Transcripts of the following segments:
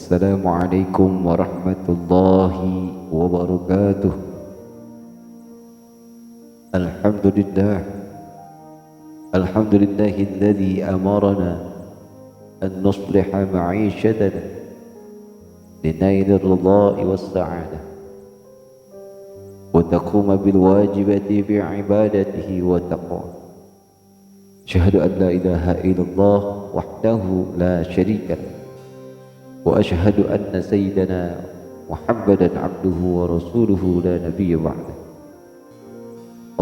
السلام عليكم ورحمة الله وبركاته. الحمد لله الذي أمرنا أن نصلح معيشتنا لنيل الرضاء والسعادة وتقوم بالواجبات بعبادته وتقواه. أشهد أن لا إله إلا الله وحده لا شريك له، وأشهد أن سيدنا محمدا عبده ورسوله لا نبي بعده.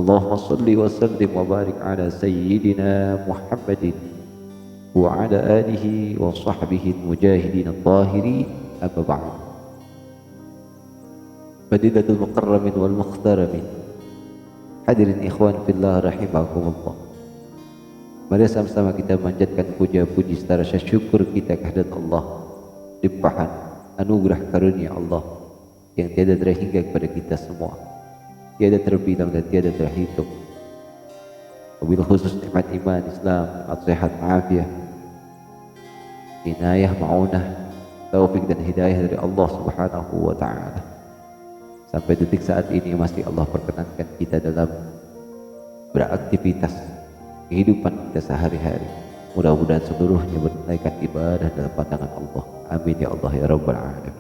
اللهم صل وسلم وبارك على سيدنا محمد وعلى آله وصحبه المجاهدين الطاهرين. أما بعد، مدينة المكرمين والمخترمين، hadirin ikhwan fillah rahimakumullah. Mari sama-sama kita manjatkan puja-puji serta rasa syukur kita kehadirat Allah, limpahan anugerah karunia Allah yang tiada terhingga kepada kita semua, tiada terbilang dan tiada terhitung. Wabil khusus nikmat iman, Islam, sehat, afiat, inayah, ma'unah, taufik dan hidayah dari Allah Subhanahu wa ta'ala. Sampai detik saat ini masih Allah perkenankan kita dalam beraktivitas kehidupan kita sehari-hari. Mudah-mudahan seluruhnya menunaikan ibadah dalam pandangan Allah. Amin ya Allah ya Rabbal Alamin.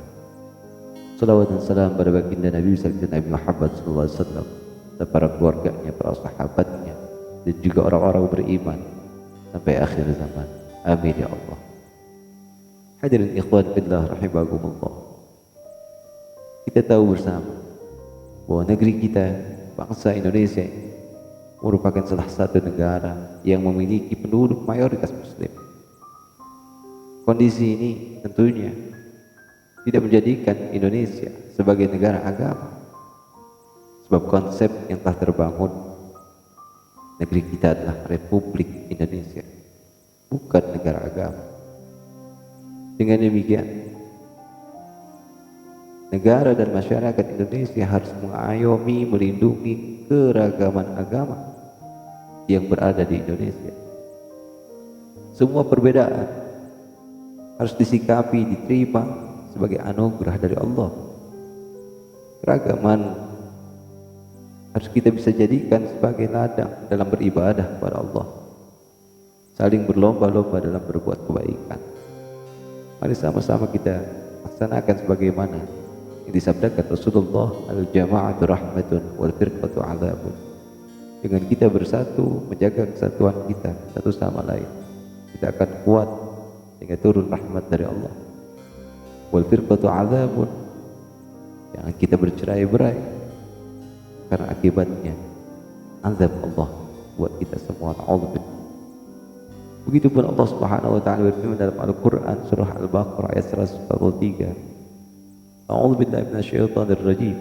Salawat dan salam pada baginda Nabi Nabi Muhammad SAW dan para keluarganya, para sahabatnya, dan juga orang-orang beriman sampai akhir zaman. Amin ya Allah. Hadirin ikhwan fillah rahimakumullah. Kita tahu bersama bahwa negeri kita, bangsa Indonesia, merupakan salah satu negara yang memiliki penduduk mayoritas muslim. Kondisi ini tentunya tidak menjadikan Indonesia sebagai negara agama, sebab konsep yang telah terbangun negeri kita adalah Republik Indonesia, bukan negara agama. Dengan demikian, negara dan masyarakat Indonesia harus mengayomi, melindungi keragaman agama yang berada di Indonesia. Semua perbedaan harus disikapi, diterima sebagai anugerah dari Allah. Keragaman harus kita bisa jadikan sebagai ladang dalam beribadah kepada Allah, saling berlomba-lomba dalam berbuat kebaikan. Mari sama-sama kita laksanakan sebagaimana yang disabdakan Rasulullah, al-jama'atu rahmatun wal firqatu 'adzabun. Dengan kita bersatu menjaga kesatuan kita satu sama lain, kita akan kuat sehingga turun rahmat dari Allah. Wal firqatu 'adzabun, jangan kita bercerai-berai karena akibatnya azab Allah buat kita semua. Na'udzubillah. Begitupun Allah Subhanahu wa ta'ala berfirman dalam Al-Qur'an surah Al-Baqarah ayat 143. A'udzubillahi minasyaitonir rajim.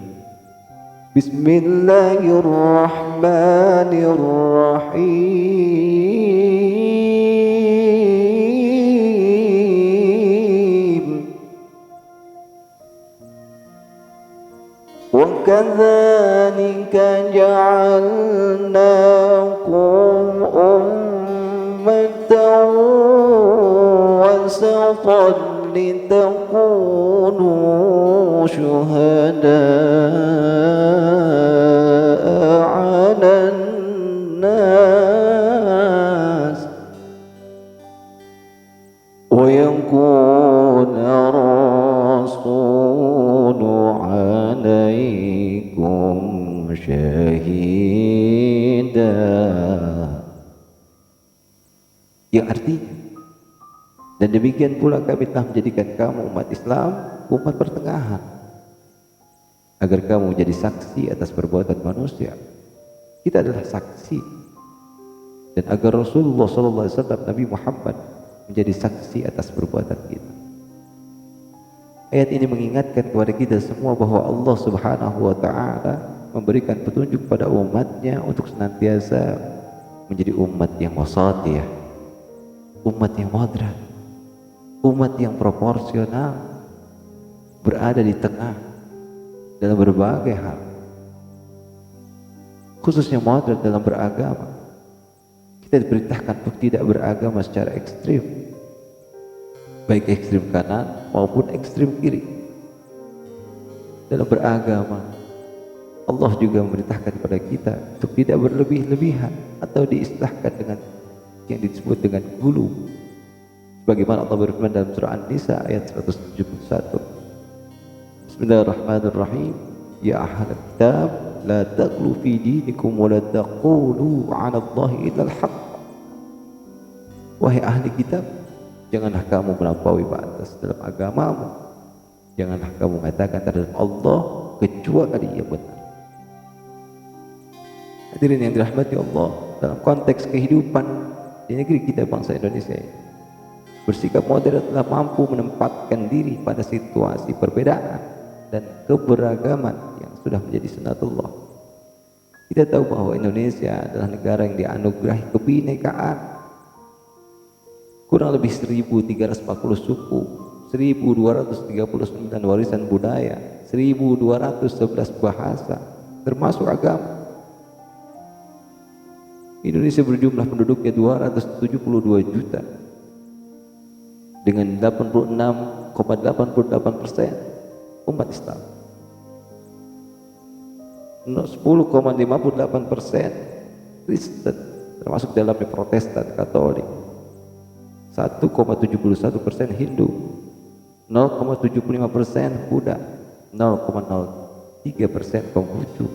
Bismillahirrahmanirrahim. Wa kadzalika ja'alnakum ummatan wasatan litakunu syuhada'a 'alan nas wa yakuna rasulu 'alaikum syahida. Yang artinya, dan demikian pula kami telah menjadikan kamu umat Islam, umat pertengahan, agar kamu menjadi saksi atas perbuatan manusia. Kita adalah saksi, dan agar Rasulullah SAW, Nabi Muhammad, menjadi saksi atas perbuatan kita. Ayat ini mengingatkan kepada kita semua bahwa Allah Subhanahu wa ta'ala memberikan petunjuk pada umatnya untuk senantiasa menjadi umat yang wasatiyah, umat yang moderat, umat yang proporsional, berada di tengah dalam berbagai hal, khususnya moderat dalam beragama. Kita diperintahkan untuk tidak beragama secara ekstrim, baik ekstrim kanan maupun ekstrim kiri. Dalam beragama, Allah juga memerintahkan kepada kita untuk tidak berlebih-lebihan atau diistilahkan dengan yang disebut dengan gulu. Bagaimana Allah berfirman dalam surah An-Nisa ayat 171. Bismillahirrahmanirrahim. Ya ahlal kitab la taghlu fi dinikum wa la taqulu 'ala Allahi illa al-haqq. Wahai ahli kitab, janganlah kamu melampaui batas dalam agamamu. Janganlah kamu mengatakan terhadap Allah kecuali yang benar. Hadirin yang dirahmati Allah, dalam konteks kehidupan di negeri kita bangsa Indonesia ini, bersikap moderat telah mampu menempatkan diri pada situasi perbedaan dan keberagaman yang sudah menjadi sunatullah. Kita tahu bahwa Indonesia adalah negara yang dianugerahi kebinekaan. Kurang lebih 1.340 suku, 1.239 warisan budaya, 1.211 bahasa, termasuk agama. Indonesia berjumlah penduduknya 272 juta dengan 86,88% umat Islam, 10,58% Kristen, termasuk dalamnya Protestan, Katolik, 1,71% Hindu, 0,75% Buddha, 0,03% Konghucu,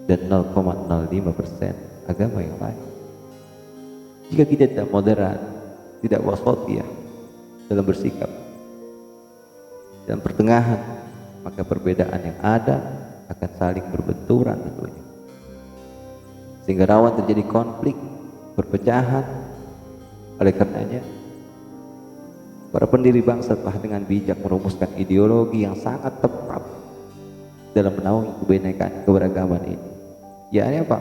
dan 0,05% agama yang lain. Jika kita tidak moderat, tidak wasatiyah dalam bersikap dan pertengahan, maka perbedaan yang ada akan saling berbenturan tentunya, sehingga rawan terjadi konflik, perpecahan. Oleh karenanya, para pendiri bangsa telah dengan bijak merumuskan ideologi yang sangat tepat dalam menaungi kebinekaan keberagaman ini. Yakni apa?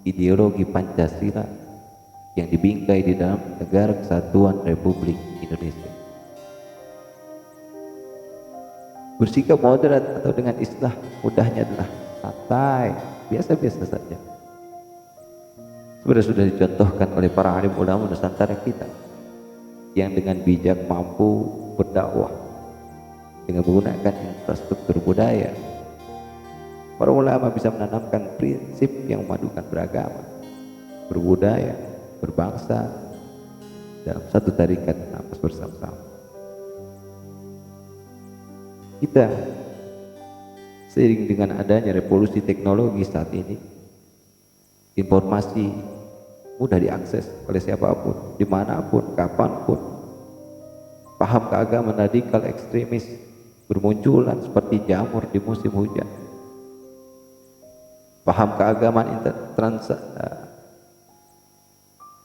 Ideologi Pancasila yang dibingkai di dalam Negara Kesatuan Republik Indonesia. Bersikap moderat atau dengan istilah mudahnya adalah santai, biasa-biasa saja. Sudah dicontohkan oleh para alim ulama Nusantara kita yang dengan bijak mampu berdakwah dengan menggunakan infrastruktur budaya. Para ulama bisa menanamkan prinsip yang memadukan beragama, berbudaya, berbangsa dalam satu tarikat nafas bersama-sama. Kita seiring dengan adanya revolusi teknologi saat ini, informasi mudah diakses oleh siapapun, dimanapun, kapanpun. Paham keagamaan radikal ekstremis bermunculan seperti jamur di musim hujan. Paham keagamaan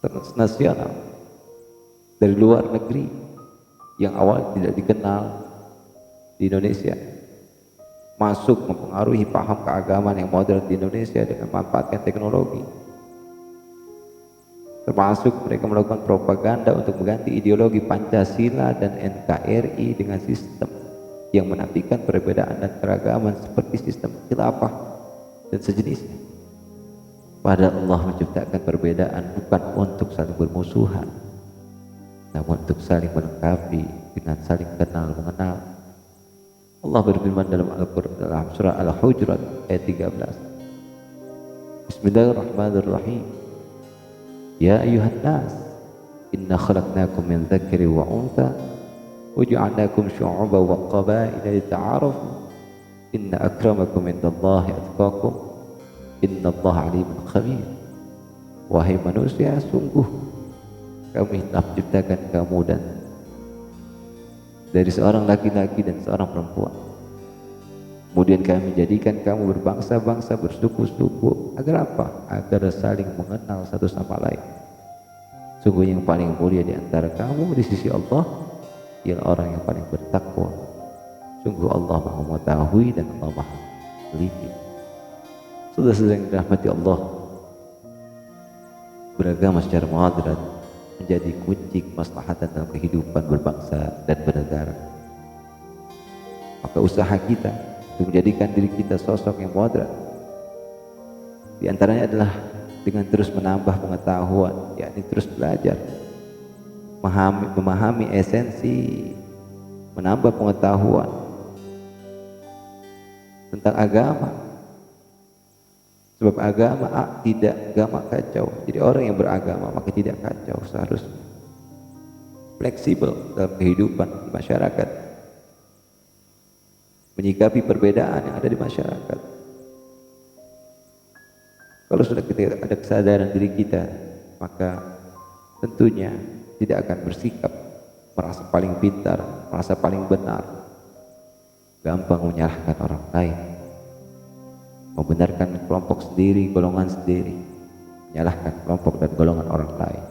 transnasional dari luar negeri yang awal tidak dikenal di Indonesia masuk mempengaruhi paham keagamaan yang modern di Indonesia dengan memanfaatkan teknologi. Termasuk mereka melakukan propaganda untuk mengganti ideologi Pancasila dan NKRI dengan sistem yang menafikan perbedaan dan keragaman seperti sistem khilafah dan sejenisnya. Padahal Allah menciptakan perbedaan bukan untuk saling bermusuhan, namun untuk saling melengkapi dengan saling kenal mengenal. Allah berfirman dalam Al-Quran dalam surah Al-Hujurat ayat 13. Bismillahirrahmanirrahim. Ya ayuhan nas, inna khalaqnakum min dzakarin wa untha wa ja'alnakum syu'uban wa qabaila lita'arafu. Inna akramakum indallahi atqakum. Innallaha alimun khabir. Wahai manusia, sungguh kami telah menciptakan kamu dan dari seorang laki-laki dan seorang perempuan. Kemudian kami jadikan kamu berbangsa-bangsa, bersuku-suku. Agar apa? Agar saling mengenal satu sama lain. Sungguh yang paling mulia di antara kamu di sisi Allah ialah orang yang paling bertakwa. Sungguh Allah Maha mengetahui dan Allah Maha teliti. Saudara-saudara yang dirahmati Allah, beragama secara moderat menjadi kunci kemaslahatan dalam kehidupan berbangsa dan bernegara. Maka usaha kita untuk menjadikan diri kita sosok yang moderat, di antaranya adalah dengan terus menambah pengetahuan, yakni terus belajar, memahami esensi, menambah pengetahuan tentang agama. Sebab agama tidak kacau. Jadi orang yang beragama maka tidak kacau, seharusnya fleksibel dalam kehidupan di masyarakat, menyikapi perbedaan yang ada di masyarakat. Kalau sudah kita ada kesadaran diri kita, maka tentunya tidak akan bersikap merasa paling pintar, merasa paling benar, gampang menyalahkan orang lain, membenarkan kelompok sendiri, golongan sendiri, menyalahkan kelompok dan golongan orang lain.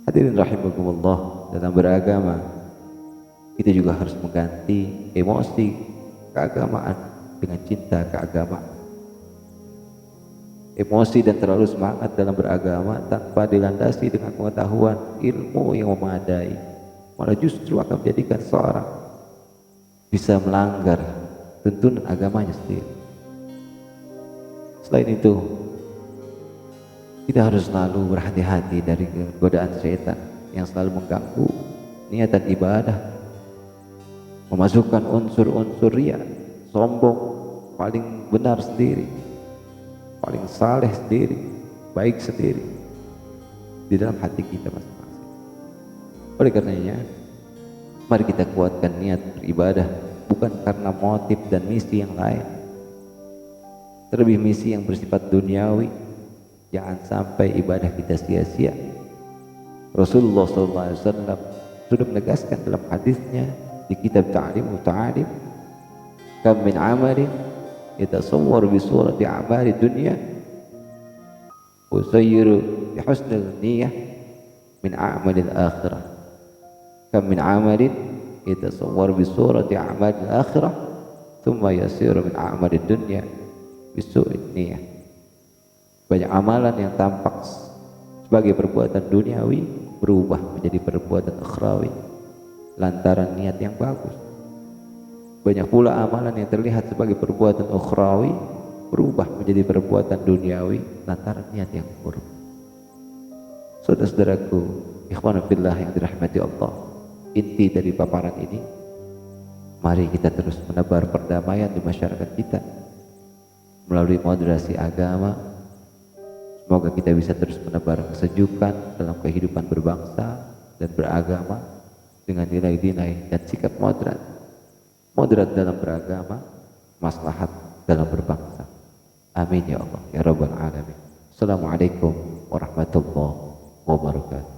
Hadirin rahimakumullah, dalam beragama kita juga harus mengganti emosi keagamaan dengan cinta keagamaan. Emosi dan terlalu semangat dalam beragama tanpa dilandasi dengan pengetahuan, ilmu yang memadai, malah justru akan menjadikan seorang bisa melanggar tuntunan agamanya sendiri. Selain itu, kita harus selalu berhati-hati dari godaan setan yang selalu mengganggu niatan ibadah, memasukkan unsur-unsur riya, sombong, paling benar sendiri, paling saleh sendiri, baik sendiri di dalam hati kita masing-masing. Oleh karenanya, mari kita kuatkan niat beribadah bukan karena motif dan misi yang lain, terlebih misi yang bersifat duniawi. Jangan sampai ibadah kita sia-sia. Rasulullah SAW sudah menegaskan dalam hadisnya di kitab Ta'lim Muta'alim, kam min amalin yatasawwar bi surati a'mali dunya wa sayyiru bi husnil niyyah min a'malil akhirah. Kam min amalin yatasawwar bi surati a'malil akhirah thumma yasiru min a'malid dunya bi su'in niyyah. Banyak amalan yang tampak sebagai perbuatan duniawi berubah menjadi perbuatan akhrawi lantaran niat yang bagus. Banyak pula amalan yang terlihat sebagai perbuatan akhrawi berubah menjadi perbuatan duniawi lantaran niat yang buruk. Saudara-saudaraku, ikhwan fillah yang dirahmati Allah, inti dari paparan ini, mari kita terus menebar perdamaian di masyarakat kita melalui moderasi agama. Semoga kita bisa terus menebar kesejukan dalam kehidupan berbangsa dan beragama dengan nilai-nilai dan sikap moderat. Moderat dalam beragama, maslahat dalam berbangsa. Amin ya Allah ya Rabbal Alamin. Assalamualaikum warahmatullahi wabarakatuh.